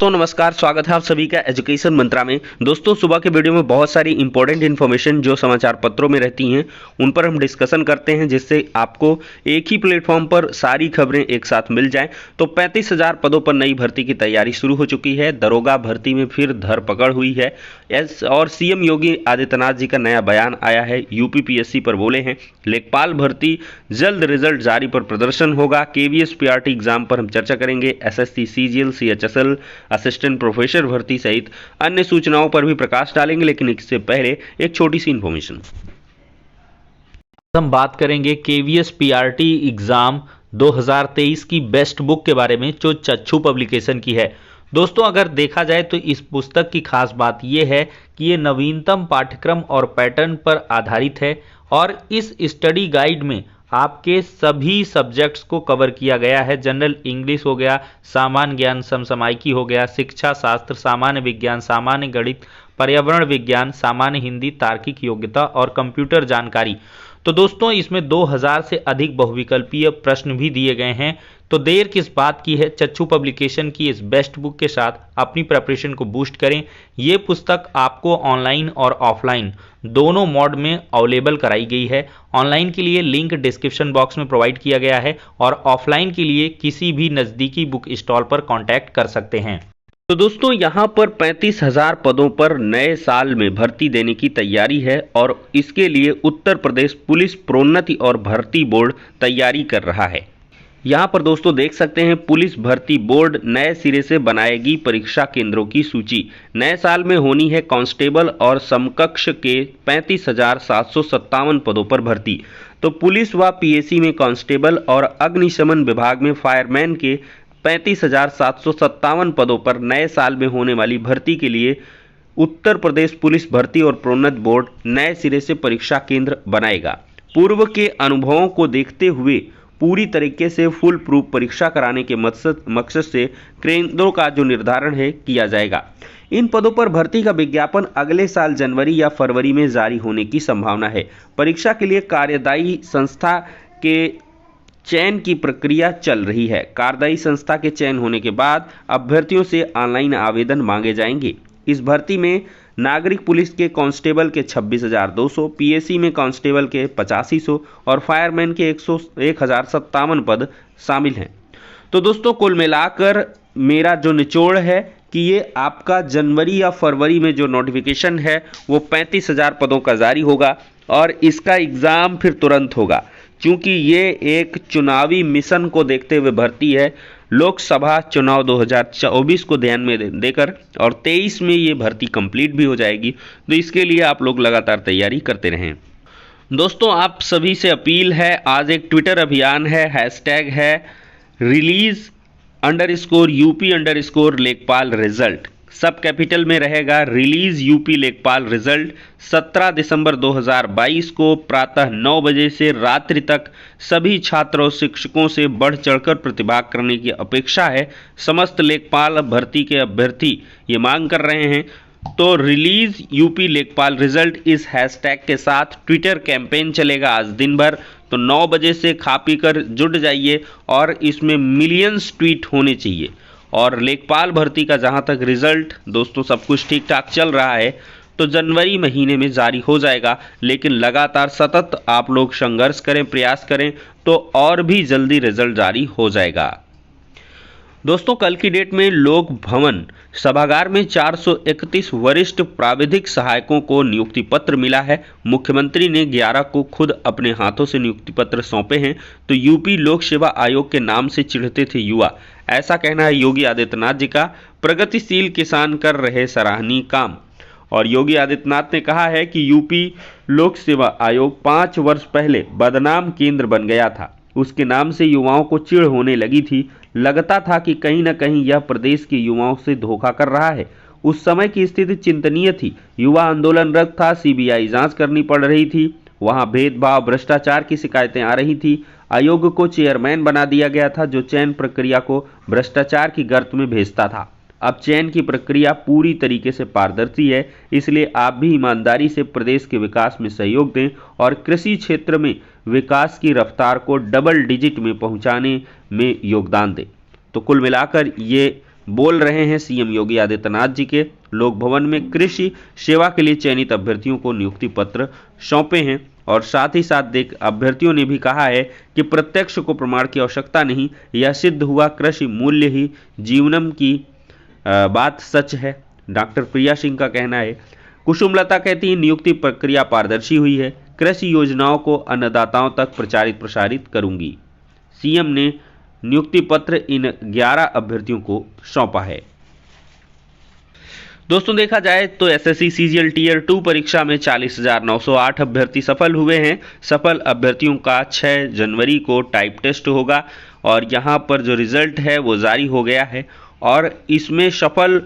दोस्तों नमस्कार, स्वागत है आप सभी का एजुकेशन मंत्रा में। दोस्तों सुबह के वीडियो में बहुत सारी इंपॉर्टेंट इन्फॉर्मेशन जो समाचार पत्रों में रहती हैं उन पर हम डिस्कशन करते हैं, जिससे आपको एक ही प्लेटफॉर्म पर सारी खबरें एक साथ मिल जाएं। तो 35,000 पदों पर नई भर्ती की तैयारी शुरू हो चुकी है। दरोगा भर्ती में फिर धरपकड़ हुई है और सीएम योगी आदित्यनाथ जी का नया बयान आया है। यूपीपीएससी पर बोले हैं लेखपाल भर्ती जल्द रिजल्ट जारी पर प्रदर्शन होगा। केवीएस पीआरटी एग्जाम पर हम चर्चा करेंगे। SSC CGL CHSL assistant professor भर्ती सहित अन्य सूचनाओं पर भी प्रकाश डालेंगे, लेकिन इससे पहले एक छोटी सी इंफॉर्मेशन। हम बात करेंगे केवीएस पीआरटी एग्जाम 2023 की बेस्ट बुक के बारे में, जो चक्षु पब्लिकेशन की है। दोस्तों अगर देखा जाए तो इस पुस्तक की खास बात यह है कि ये नवीनतम पाठ्यक्रम और पैटर्न पर आधारित है और इस स्टडी गाइड में आपके सभी सब्जेक्ट्स को कवर किया गया है। जनरल इंग्लिश हो गया, सामान्य ज्ञान समसामयिकी हो गया, शिक्षा शास्त्र, सामान्य विज्ञान, सामान्य गणित, पर्यावरण विज्ञान, सामान्य हिंदी, तार्किक योग्यता और कंप्यूटर जानकारी। तो दोस्तों इसमें 2000 से अधिक बहुविकल्पीय प्रश्न भी दिए गए हैं। तो देर किस बात की है, चक्षु पब्लिकेशन की इस बेस्ट बुक के साथ अपनी प्रिपरेशन को बूस्ट करें। ये पुस्तक आपको ऑनलाइन और ऑफलाइन दोनों मोड में अवेलेबल कराई गई है। ऑनलाइन के लिए लिंक डिस्क्रिप्शन बॉक्स में प्रोवाइड किया गया है और ऑफलाइन के लिए किसी भी नज़दीकी बुक स्टॉल पर कॉन्टैक्ट कर सकते हैं। तो दोस्तों यहाँ पर 35,000 पदों पर नए साल में भर्ती देने की तैयारी है और इसके लिए उत्तर प्रदेश पुलिस प्रोन्नति और भर्ती बोर्ड तैयारी कर रहा है। यहाँ पर दोस्तों देख सकते हैं पुलिस भर्ती बोर्ड नए सिरे से बनाएगी परीक्षा केंद्रों की सूची। नए साल में होनी है कांस्टेबल और समकक्ष के 35,757 पदों पर भर्ती। तो पुलिस व पीएसी में कांस्टेबल और अग्निशमन विभाग में फायरमैन के 35,757 पदों पर नए साल में होने वाली भर्ती के लिए उत्तर प्रदेश पुलिस भर्ती और प्रोन्नति बोर्ड नए सिरे से परीक्षा केंद्र बनाएगा। पूर्व के अनुभवों को देखते हुए पूरी तरीके से फुल प्रूफ परीक्षा कराने के मकसद से केंद्रों का जो निर्धारण है किया जाएगा। इन पदों पर भर्ती का विज्ञापन अगले साल जनवरी या फरवरी में जारी होने की संभावना है। परीक्षा के लिए कार्यदायी संस्था के चयन की प्रक्रिया चल रही है। कार्यदायी संस्था के चयन होने के बाद अभ्यर्थियों से ऑनलाइन आवेदन मांगे जाएंगे। इस भर्ती में नागरिक पुलिस के कांस्टेबल के 26,200, पीएसी में कांस्टेबल के 8500 और फायरमैन के 1,057 पद शामिल हैं। तो दोस्तों कुल मिलाकर मेरा जो निचोड़ है कि ये आपका जनवरी या फरवरी में जो नोटिफिकेशन है वो 35,000 पदों का जारी होगा और इसका एग्ज़ाम फिर तुरंत होगा, क्योंकि ये एक चुनावी मिशन को देखते हुए भर्ती है। लोकसभा चुनाव 2024 को ध्यान में देकर और 23 में ये भर्ती कंप्लीट भी हो जाएगी। तो इसके लिए आप लोग लगातार तैयारी करते रहें। दोस्तों आप सभी से अपील है, आज एक ट्विटर अभियान है, हैशटैग है release_UP_ लेखपाल रिजल्ट। सब कैपिटल में रहेगा, रिलीज यूपी लेखपाल रिजल्ट 17 दिसंबर 2022 को प्रातः 9 बजे से रात्रि तक सभी छात्रों शिक्षकों से बढ़ चढ़कर प्रतिभाग करने की अपेक्षा है। समस्त लेखपाल भर्ती के अभ्यर्थी ये मांग कर रहे हैं। तो रिलीज यूपी लेखपाल रिजल्ट इस हैशटैग के साथ ट्विटर कैंपेन चलेगा आज दिन भर। तो 9 बजे से खा पी कर जुट जाइए और इसमें मिलियंस ट्वीट होने चाहिए। और लेखपाल भर्ती का जहां तक रिजल्ट दोस्तों सब कुछ ठीक ठाक चल रहा है तो जनवरी महीने में जारी हो जाएगा, लेकिन लगातार सतत आप लोग संघर्ष करें, प्रयास करें तो और भी जल्दी रिजल्ट जारी हो जाएगा। दोस्तों कल की डेट में लोक भवन सभागार में 431 वरिष्ठ प्राविधिक सहायकों को नियुक्ति पत्र मिला है। मुख्यमंत्री ने 11 को खुद अपने हाथों से नियुक्ति पत्र सौंपे हैं। तो यूपी लोक सेवा आयोग के नाम से चिढ़ते थे युवा, ऐसा कहना है योगी आदित्यनाथ जी का। प्रगतिशील किसान कर रहे सराहनीय काम। और योगी आदित्यनाथ ने कहा है कि यूपी लोक सेवा आयोग 5 वर्ष पहले बदनाम केंद्र बन गया था। उसके नाम से युवाओं को चिढ़ होने लगी थी। लगता था कि कहीं न कहीं यह प्रदेश के युवाओं से धोखा कर रहा है। उस समय की स्थिति चिंतनीय थी। युवा आंदोलनरत था, सीबीआई जांच करनी पड़ रही थी, वहां भेदभाव भ्रष्टाचार की शिकायतें आ रही थी। आयोग को चेयरमैन बना दिया गया था जो चयन प्रक्रिया को भ्रष्टाचार की गर्त में भेजता था। अब चयन की प्रक्रिया पूरी तरीके से पारदर्शी है, इसलिए आप भी ईमानदारी से प्रदेश के विकास में सहयोग दें और कृषि क्षेत्र में विकास की रफ्तार को डबल डिजिट में पहुंचाने में योगदान दें। तो कुल मिलाकर ये बोल रहे हैं सीएम योगी आदित्यनाथ जी के लोक भवन में कृषि सेवा के लिए चयनित अभ्यर्थियों को नियुक्ति पत्र सौंपे हैं। और साथ ही साथ अभ्यर्थियों ने भी कहा है कि प्रत्यक्ष को प्रमाण की आवश्यकता नहीं, यह सिद्ध हुआ कृषि मूल्य ही जीवनम की बात सच है, डॉक्टर प्रिया सिंह का कहना है। कुसुमलता कहती है नियुक्ति प्रक्रिया पारदर्शी हुई है, कृषि योजनाओं को अन्नदाताओं तक प्रचारित प्रसारित करूंगी। सीएम ने नियुक्ति पत्र इन 11 अभ्यर्थियों को सौंपा है। दोस्तों देखा जाए तो एसएससी सीजीएल टीयर 2 परीक्षा में 40,908 अभ्यर्थी सफल हुए हैं। सफल अभ्यर्थियों का 6 जनवरी को टाइप टेस्ट होगा और यहां पर जो रिजल्ट है वो जारी हो गया है और इसमें सफल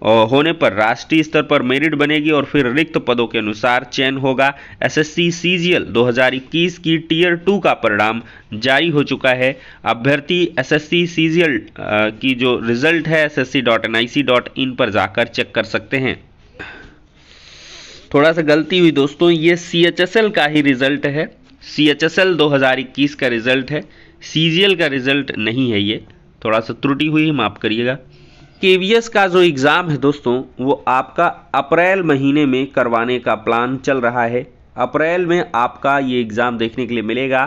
होने पर राष्ट्रीय स्तर पर मेरिट बनेगी और फिर रिक्त पदों के अनुसार चयन होगा। एसएससी सीजीएल 2021 की टीयर 2 का परिणाम जारी हो चुका है। अभ्यर्थी एसएससी सीजीएल की जो रिजल्ट है ssc.nic.in पर जाकर चेक कर सकते हैं। थोड़ा सा गलती हुई दोस्तों, ये CHSL का ही रिजल्ट है। CHSL 2021 का रिजल्ट है, सीजीएल का रिजल्ट नहीं है। ये थोड़ा सा त्रुटि हुई, माफ करिएगा। केवीएस का जो एग्ज़ाम है दोस्तों वो आपका अप्रैल महीने में करवाने का प्लान चल रहा है। अप्रैल में आपका ये एग्ज़ाम देखने के लिए मिलेगा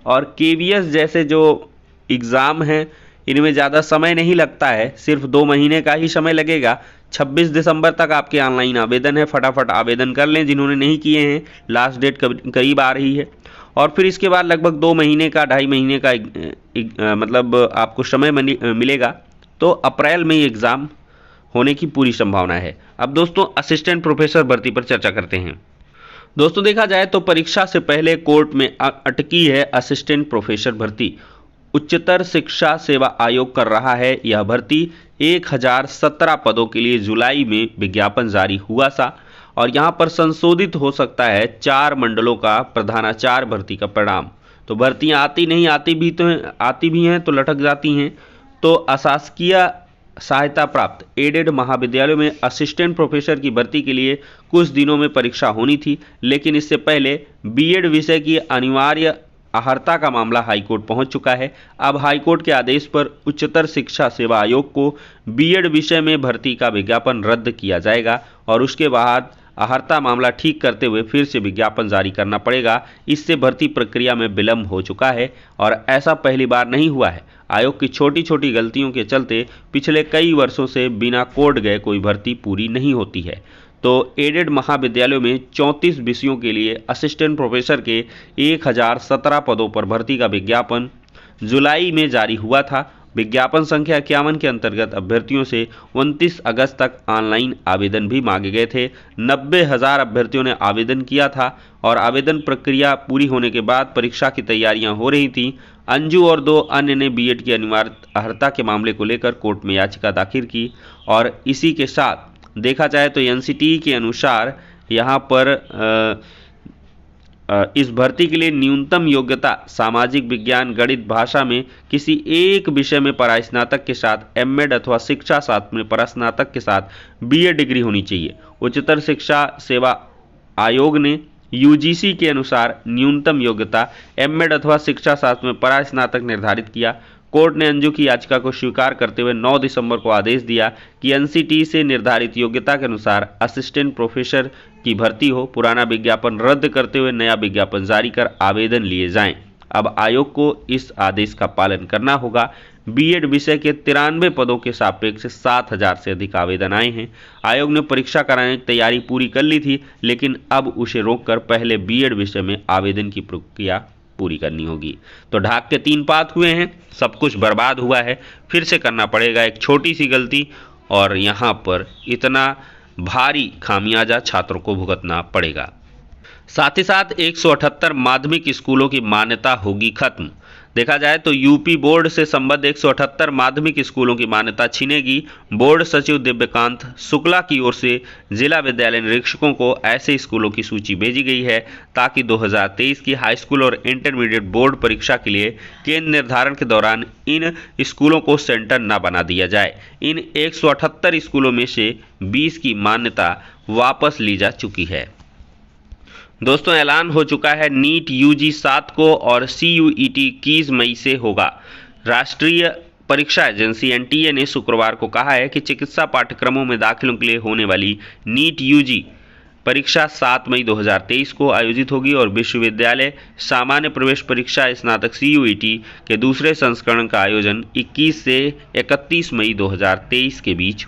और केवीएस जैसे जो एग्ज़ाम हैं इनमें ज़्यादा समय नहीं लगता है, सिर्फ 2 महीने का ही समय लगेगा। 26 दिसंबर तक आपके ऑनलाइन आवेदन है, फटाफट आवेदन कर लें जिन्होंने नहीं किए हैं, लास्ट डेट करीब आ रही है। और फिर इसके बाद लगभग 2 महीने का 2.5 महीने का मतलब आपको समय मिलेगा। तो अप्रैल में ये एग्ज़ाम होने की पूरी संभावना है। अब दोस्तों असिस्टेंट प्रोफेसर भर्ती पर चर्चा करते हैं। दोस्तों देखा जाए तो परीक्षा से पहले कोर्ट में अटकी है असिस्टेंट प्रोफेसर भर्ती। उच्चतर शिक्षा सेवा आयोग कर रहा है यह भर्ती। 1017 पदों के लिए जुलाई में विज्ञापन जारी हुआ था और यहाँ पर संशोधित हो सकता है 4 मंडलों का प्रधानाचार्य भर्ती का परिणाम। तो भर्तियाँ आती भी हैं तो लटक जाती हैं। तो अशासकीय सहायता प्राप्त एडेड महाविद्यालयों में असिस्टेंट प्रोफेसर की भर्ती के लिए कुछ दिनों में परीक्षा होनी थी, लेकिन इससे पहले बीएड विषय की अनिवार्य अहर्ता का मामला हाईकोर्ट पहुंच चुका है। अब हाईकोर्ट के आदेश पर उच्चतर शिक्षा सेवा आयोग को बीएड विषय में भर्ती का विज्ञापन रद्द किया जाएगा और उसके बाद अहर्ता मामला ठीक करते हुए फिर से विज्ञापन जारी करना पड़ेगा। इससे भर्ती प्रक्रिया में विलंब हो चुका है और ऐसा पहली बार नहीं हुआ है। आयोग की छोटी छोटी गलतियों के चलते पिछले कई वर्षों से बिना कोर्ट गए कोई भर्ती पूरी नहीं होती है। तो एडेड महाविद्यालयों में 34 विषयों के लिए असिस्टेंट प्रोफेसर के 1017 पदों पर भर्ती का विज्ञापन जुलाई में जारी हुआ था। विज्ञापन संख्या 51 के अंतर्गत अभ्यर्थियों से 29 अगस्त तक ऑनलाइन आवेदन भी मांगे गए थे। 90,000 अभ्यर्थियों ने आवेदन किया था और आवेदन प्रक्रिया पूरी होने के बाद परीक्षा की तैयारियां हो रही थीं। अंजू और 2 अन्य ने बीएड की अनिवार्य अहर्ता के मामले को लेकर कोर्ट में याचिका दाखिल की और इसी के साथ देखा जाए तो एनसीटीई के अनुसार यहाँ पर इस भर्ती के लिए न्यूनतम योग्यता सामाजिक विज्ञान, गणित, भाषा में किसी एक विषय में परास्नातक के साथ एमएड अथवा शिक्षा शास्त्र में परास्नातक के साथ बीए डिग्री होनी चाहिए। उच्चतर शिक्षा सेवा आयोग ने यूजीसी के अनुसार न्यूनतम योग्यता एमएड अथवा शिक्षा शास्त्र में परास्नातक निर्धारित किया। कोर्ट ने अंजू की याचिका को स्वीकार करते हुए 9 दिसंबर को आदेश दिया कि एनसीटीई से निर्धारित योग्यता के अनुसार असिस्टेंट प्रोफेसर की भर्ती हो। पुराना विज्ञापन रद्द करते हुए नया विज्ञापन जारी कर आवेदन लिए जाएं। अब आयोग को इस आदेश का पालन करना होगा। बीएड विषय के 93 पदों के सापेक्ष 7,000 से अधिक आवेदन आए हैं। आयोग ने परीक्षा कराने की तैयारी पूरी कर ली थी, लेकिन अब उसे रोककर पहले बीएड विषय में आवेदन की प्रक्रिया पूरी करनी होगी। तो ढाक के 3 पात हुए हैं, सब कुछ बर्बाद हुआ है, फिर से करना पड़ेगा एक छोटी सी गलती और यहाँ पर इतना भारी खामियाजा छात्रों को भुगतना पड़ेगा। साथ ही साथ 178 माध्यमिक स्कूलों की मान्यता होगी खत्म। देखा जाए तो यूपी बोर्ड से संबद्ध 178 माध्यमिक स्कूलों की मान्यता छीनेगी। बोर्ड सचिव दिव्यकांत शुक्ला की ओर से जिला विद्यालय निरीक्षकों को ऐसे स्कूलों की सूची भेजी गई है ताकि 2023 की हाई स्कूल और इंटरमीडिएट बोर्ड परीक्षा के लिए केंद्र निर्धारण के दौरान इन स्कूलों को सेंटर न बना दिया जाए। इन 178 स्कूलों में से 20 की मान्यता वापस ली जा चुकी है। दोस्तों ऐलान हो चुका है नीट यूजी 7 को और सीयूईटी 21 मई से होगा। राष्ट्रीय परीक्षा एजेंसी एनटीए ने शुक्रवार को कहा है कि चिकित्सा पाठ्यक्रमों में दाखिलों के लिए होने वाली नीट यूजी परीक्षा 7 मई 2023 को आयोजित होगी और विश्वविद्यालय सामान्य प्रवेश परीक्षा स्नातक सीयूईटी के दूसरे संस्करण का आयोजन 21 से 31 मई 2023 के बीच।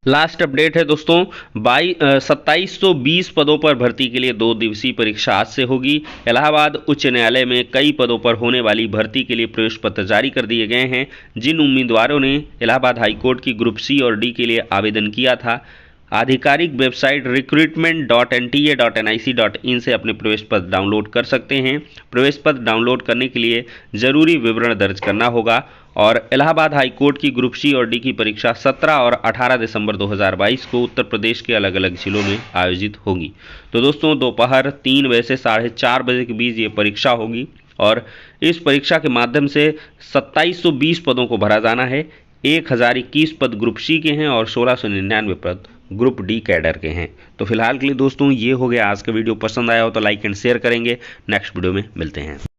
लास्ट अपडेट है दोस्तों, 2720 पदों पर भर्ती के लिए 2 दिवसीय परीक्षा आज से होगी। इलाहाबाद उच्च न्यायालय में कई पदों पर होने वाली भर्ती के लिए प्रवेश पत्र जारी कर दिए गए हैं। जिन उम्मीदवारों ने इलाहाबाद हाईकोर्ट की ग्रुप सी और डी के लिए आवेदन किया था, आधिकारिक वेबसाइट recruitment.nta.nic.in से अपने प्रवेश पत्र डाउनलोड कर सकते हैं। प्रवेश पत्र डाउनलोड करने के लिए जरूरी विवरण दर्ज करना होगा और इलाहाबाद हाई कोर्ट की ग्रुप सी और डी की परीक्षा 17 और 18 दिसंबर 2022 को उत्तर प्रदेश के अलग अलग जिलों में आयोजित होगी। तो दोस्तों दोपहर 3 बजे से 4:30 बजे के बीच ये परीक्षा होगी और इस परीक्षा के माध्यम से 2720 पदों को भरा जाना है। 1021 पद ग्रुप सी के हैं और 1699 पद ग्रुप डी कैडर के हैं। तो फिलहाल के लिए दोस्तों ये हो गया आज का वीडियो। पसंद आया हो तो लाइक एंड शेयर करेंगे। नेक्स्ट वीडियो में मिलते हैं।